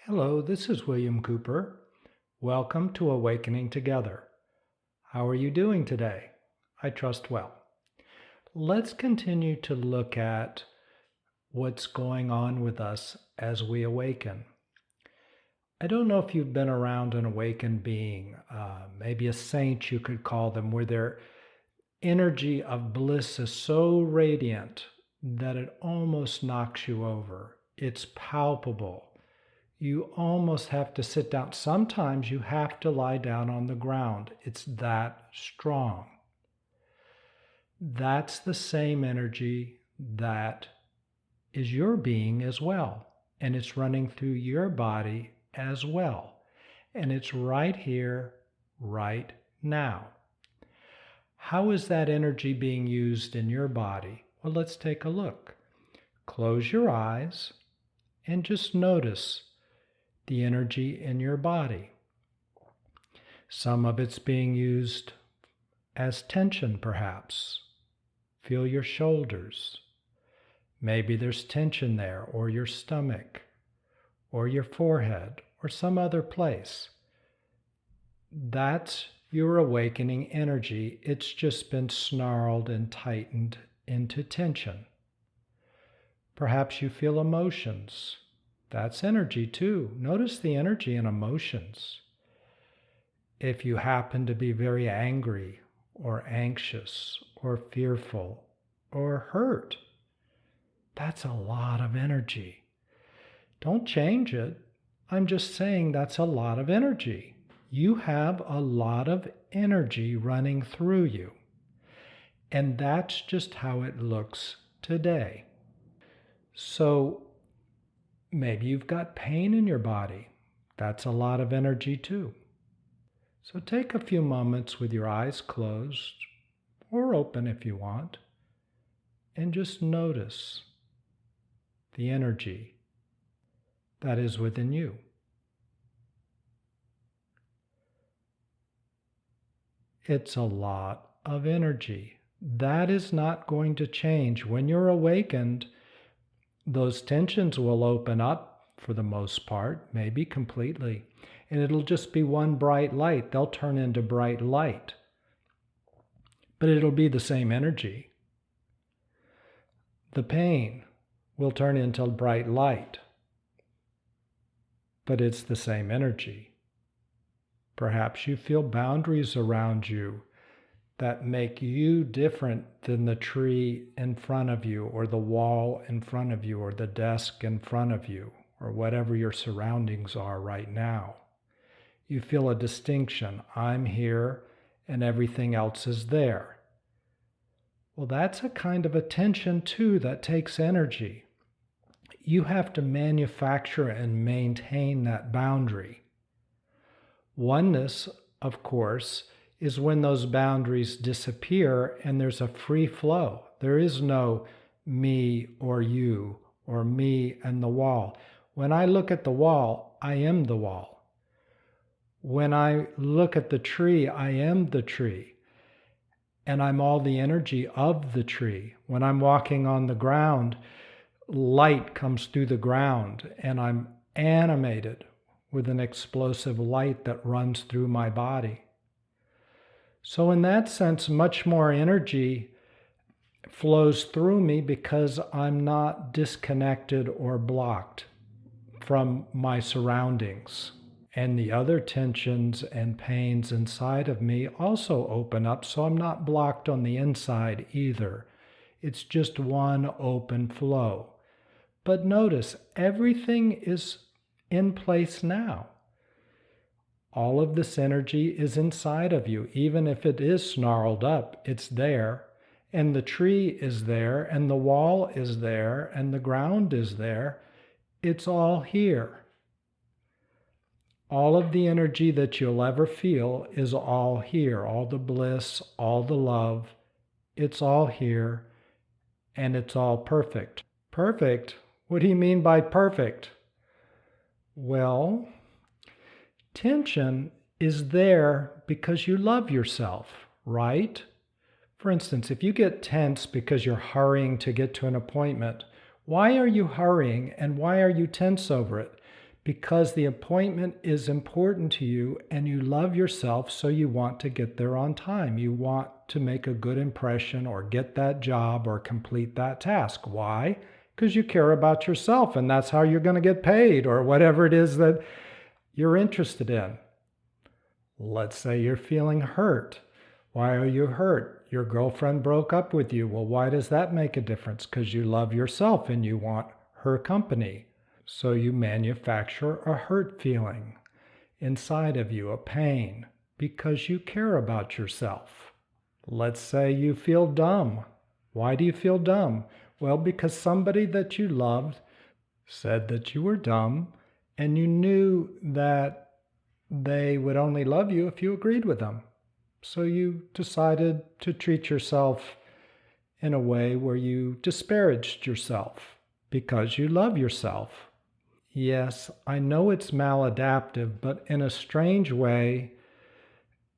Hello, this is William Cooper. Welcome to Awakening Together. How are you doing today? I trust well. Let's continue to look at what's going on with us as we awaken. I don't know if you've been around an awakened being, maybe a saint you could call them, where their energy of bliss is so radiant that it almost knocks you over. It's palpable. You almost have to sit down. Sometimes you have to lie down on the ground. It's that strong. That's the same energy that is your being as well. And it's running through your body as well. And it's right here, right now. How is that energy being used in your body? Well, let's take a look. Close your eyes and just notice the energy in your body. Some of it's being used as tension, perhaps. Feel your shoulders. Maybe there's tension there, or your stomach, or your forehead, or some other place. That's your awakening energy. It's just been snarled and tightened into tension. Perhaps you feel emotions. That's energy too. Notice the energy in emotions. If you happen to be very angry or anxious or fearful or hurt, that's a lot of energy. Don't change it. I'm just saying that's a lot of energy. You have a lot of energy running through you. And that's just how it looks today. So maybe you've got pain in your body. That's a lot of energy too. So take a few moments with your eyes closed, or open if you want, and just notice the energy that is within you. It's a lot of energy. That is not going to change. When you're awakened, those tensions will open up for the most part, maybe completely, and it'll just be one bright light. They'll turn into bright light, but it'll be the same energy. The pain will turn into bright light, but it's the same energy. Perhaps you feel boundaries around you that make you different than the tree in front of you, or the wall in front of you, or the desk in front of you, or whatever your surroundings are right now. You feel a distinction. I'm here and everything else is there. Well, that's a kind of attention too that takes energy. You have to manufacture and maintain that boundary. Oneness, of course, is when those boundaries disappear and there's a free flow. There is no me or you, or me and the wall. When I look at the wall, I am the wall. When I look at the tree, I am the tree. And I'm all the energy of the tree. When I'm walking on the ground, light comes through the ground, and I'm animated with an explosive light that runs through my body. So in that sense, much more energy flows through me because I'm not disconnected or blocked from my surroundings. And the other tensions and pains inside of me also open up, so I'm not blocked on the inside either. It's just one open flow. But notice, everything is in place now. All of this energy is inside of you. Even if it is snarled up, it's there. And the tree is there, and the wall is there, and the ground is there. It's all here. All of the energy that you'll ever feel is all here. All the bliss, all the love, it's all here, and it's all perfect. Perfect? What do you mean by perfect? Well, tension is there because you love yourself, right? For instance, if you get tense because you're hurrying to get to an appointment, why are you hurrying and why are you tense over it? because the appointment is important to you and you love yourself, so you want to get there on time. You want to make a good impression or get that job or complete that task. Why? Because you care about yourself and that's how you're going to get paid or whatever it is that you're interested in. Let's say you're feeling hurt. Why are you hurt? Your girlfriend broke up with you. Well, why does that make a difference? Because you love yourself and you want her company. So you manufacture a hurt feeling inside of you, a pain, because you care about yourself. Let's say you feel dumb. Why do you feel dumb? Well, because somebody that you loved said that you were dumb, and you knew that they would only love you if you agreed with them. So you decided to treat yourself in a way where you disparaged yourself because you love yourself. Yes, I know it's maladaptive, but in a strange way,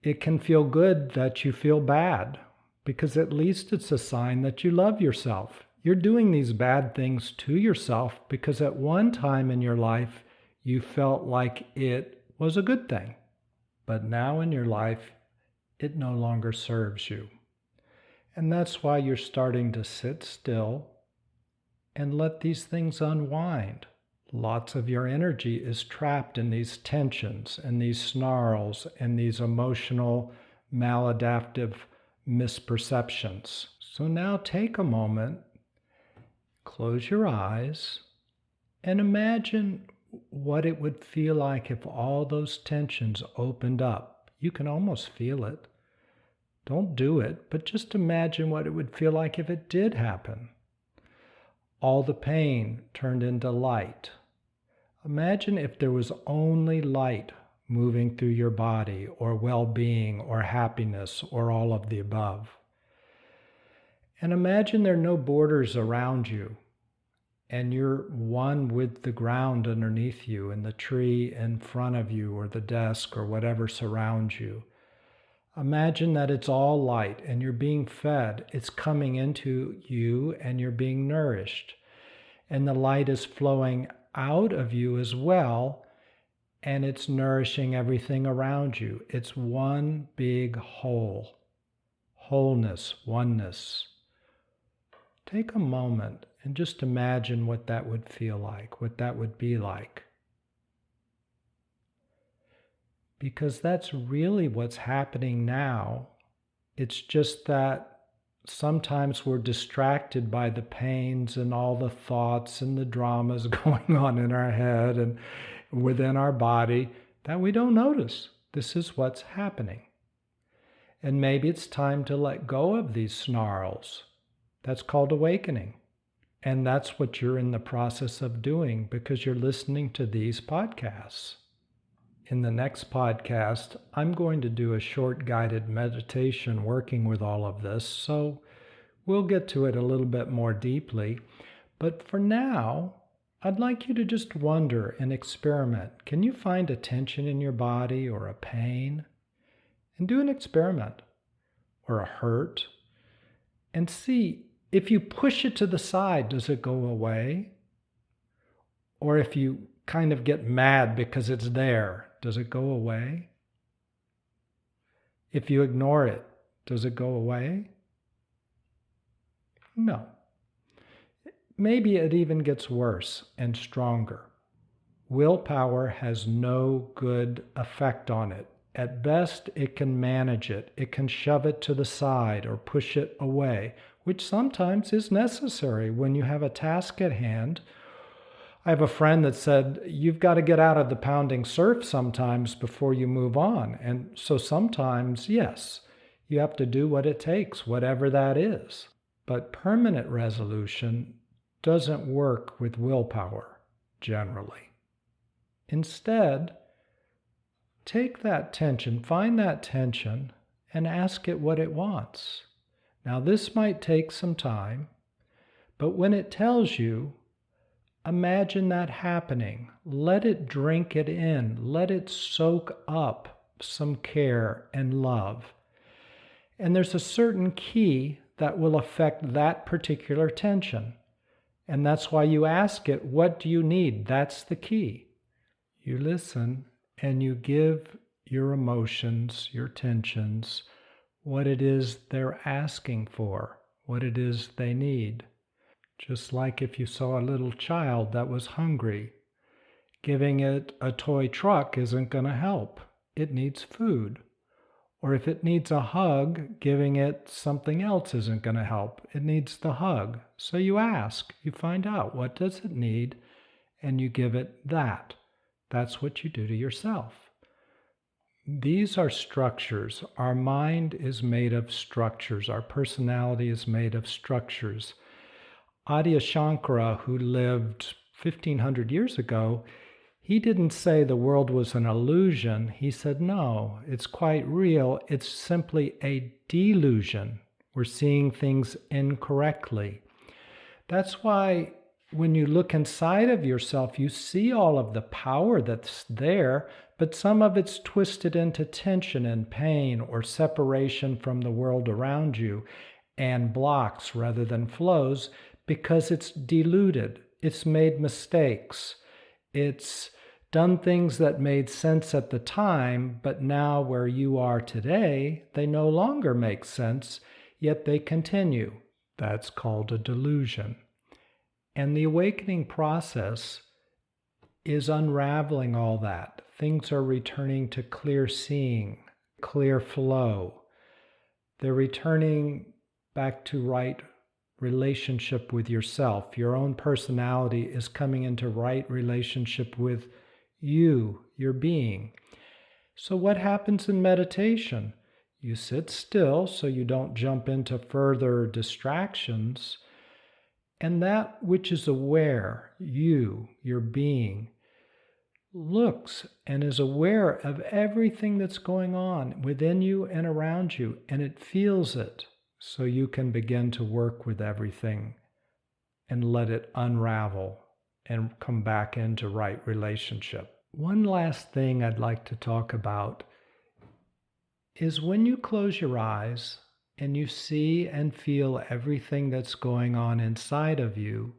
it can feel good that you feel bad, because at least it's a sign that you love yourself. You're doing these bad things to yourself because at one time in your life, you felt like it was a good thing. But now in your life, it no longer serves you. And that's why you're starting to sit still and let these things unwind. Lots of your energy is trapped in these tensions and these snarls and these emotional maladaptive misperceptions. So now take a moment, close your eyes, and imagine what it would feel like if all those tensions opened up. You can almost feel it. Don't do it, but just imagine what it would feel like if it did happen. All the pain turned into light. Imagine if there was only light moving through your body, or well-being, or happiness, or all of the above. And imagine there are no borders around you, and you're one with the ground underneath you, and the tree in front of you, or the desk, or whatever surrounds you. Imagine that it's all light, and you're being fed. It's coming into you, and you're being nourished. And the light is flowing out of you as well, and it's nourishing everything around you. It's one big whole. Wholeness, oneness. Take a moment and just imagine what that would feel like, what that would be like. Because that's really what's happening now. It's just that sometimes we're distracted by the pains and all the thoughts and the dramas going on in our head and within our body that we don't notice. This is what's happening. And maybe it's time to let go of these snarls. That's called awakening. And that's what you're in the process of doing because you're listening to these podcasts. In the next podcast, I'm going to do a short guided meditation working with all of this, so we'll get to it a little bit more deeply. But for now, I'd like you to just wonder and experiment. Can you find a tension in your body or a pain? And do an experiment, or a hurt, and see if you push it to the side, does it go away? Or if you kind of get mad because it's there, does it go away? If you ignore it, does it go away? No. Maybe it even gets worse and stronger. Willpower has no good effect on it. At best, it can manage it. It can shove it to the side or push it away, which sometimes is necessary when you have a task at hand. I have a friend that said, you've got to get out of the pounding surf sometimes before you move on. And so sometimes, yes, you have to do what it takes, whatever that is. But permanent resolution doesn't work with willpower, generally. Instead, take that tension, find that tension, and ask it what it wants. Now, this might take some time, but when it tells you, imagine that happening. Let it drink it in. Let it soak up some care and love. And there's a certain key that will affect that particular tension. And that's why you ask it, what do you need? That's the key. You listen and you give your emotions, your tensions, what it is they're asking for, what it is they need. Just like if you saw a little child that was hungry, giving it a toy truck isn't going to help. It needs food. Or if it needs a hug, giving it something else isn't going to help. It needs the hug. So you ask, you find out, what does it need? And you give it that. That's what you do to yourself. These are structures. Our mind is made of structures. Our personality is made of structures. Adi Shankara, who lived 1500 years ago, he didn't say the world was an illusion. He said, no, it's quite real. It's simply a delusion. We're seeing things incorrectly. That's why when you look inside of yourself, you see all of the power that's there, but some of it's twisted into tension and pain or separation from the world around you and blocks rather than flows because it's diluted. It's made mistakes. It's done things that made sense at the time, but now where you are today, they no longer make sense, yet they continue. That's called a delusion. And the awakening process is unraveling all that. Things are returning to clear seeing, clear flow. They're returning back to right relationship with yourself. Your own personality is coming into right relationship with you, your being. So what happens in meditation? You sit still so you don't jump into further distractions. And that which is aware, you, your being, looks and is aware of everything that's going on within you and around you, and it feels it. So you can begin to work with everything and let it unravel and come back into right relationship. One last thing I'd like to talk about is when you close your eyes and you see and feel everything that's going on inside of you,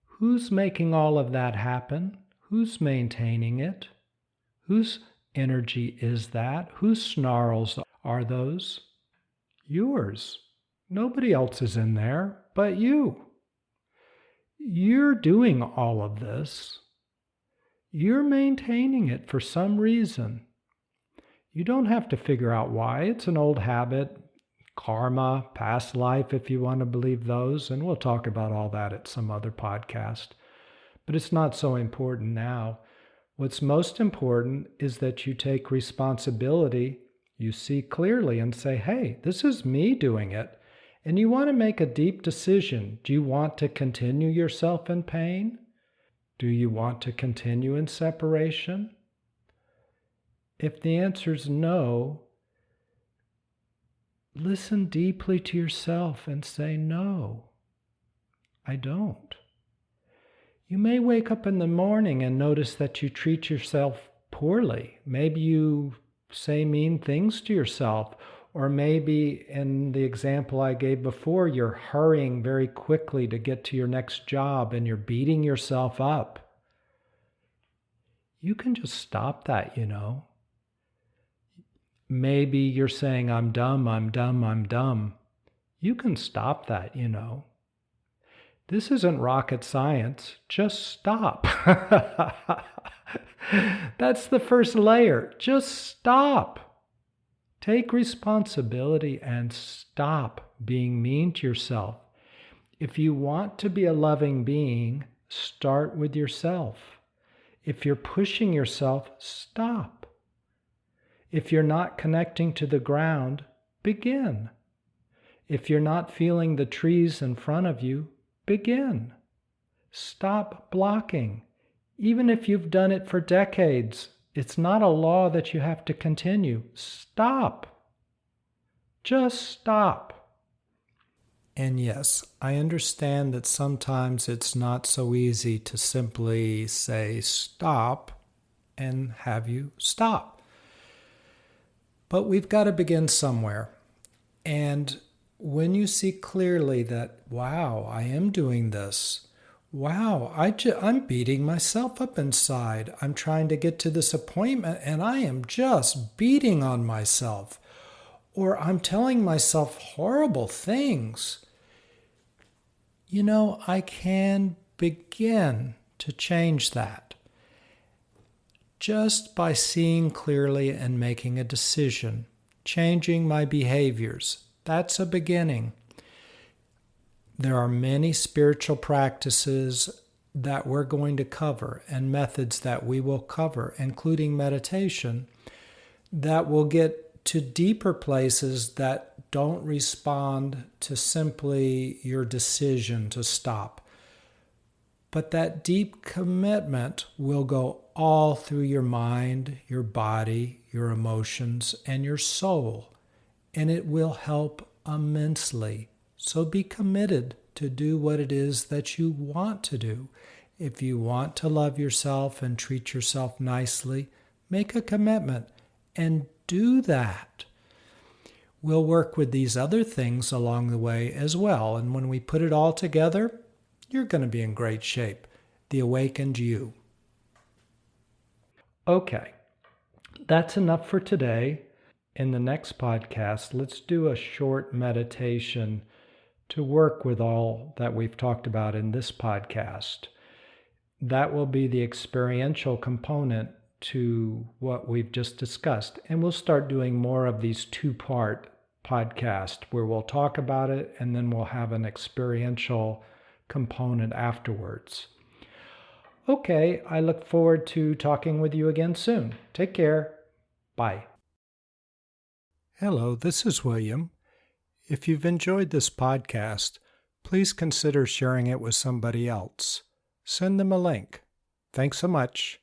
who's making all of that happen? Who's maintaining it? Whose energy is that? Whose snarls are those? Yours. Nobody else is in there but you. You're doing all of this. You're maintaining it for some reason. You don't have to figure out why. It's an old habit, karma, past life, if you want to believe those, and we'll talk about all that at some other podcast. But it's not so important now. What's most important is that you take responsibility. You see clearly and say, hey, this is me doing it. And you want to make a deep decision. Do you want to continue yourself in pain? Do you want to continue in separation? If the answer is no, listen deeply to yourself and say, no, I don't. You may wake up in the morning and notice that you treat yourself poorly. Maybe you say mean things to yourself, or maybe in the example I gave before, you're hurrying very quickly to get to your next job and you're beating yourself up. You can just stop that, Maybe you're saying, I'm dumb, I'm dumb, I'm dumb. You can stop that, This isn't rocket science. Just stop. That's the first layer. Just stop. Take responsibility and stop being mean to yourself. If you want to be a loving being, start with yourself. If you're pushing yourself, stop. If you're not connecting to the ground, begin. If you're not feeling the trees in front of you, begin. Stop blocking. Even if you've done it for decades, it's not a law that you have to continue. Stop. Just stop. And yes, I understand that sometimes it's not so easy to simply say stop and have you stop. But we've got to begin somewhere. And when you see clearly that, wow, I am doing this, wow, I'm beating myself up inside. I'm trying to get to this appointment and I am just beating on myself. Or I'm telling myself horrible things. I can begin to change that just by seeing clearly and making a decision, changing my behaviors. That's a beginning. There are many spiritual practices that we're going to cover and methods that we will cover, including meditation, that will get to deeper places that don't respond to simply your decision to stop. But that deep commitment will go all through your mind, your body, your emotions, and your soul, and it will help immensely. So be committed to do what it is that you want to do. If you want to love yourself and treat yourself nicely, make a commitment and do that. We'll work with these other things along the way as well. And when we put it all together, you're going to be in great shape. The awakened you. Okay, that's enough for today. In the next podcast, let's do a short meditation to work with all that we've talked about in this podcast. That will be the experiential component to what we've just discussed. And we'll start doing more of these two-part podcasts where we'll talk about it and then we'll have an experiential component afterwards. Okay, I look forward to talking with you again soon. Take care. Bye. Hello, this is William. If you've enjoyed this podcast, please consider sharing it with somebody else. Send them a link. Thanks so much.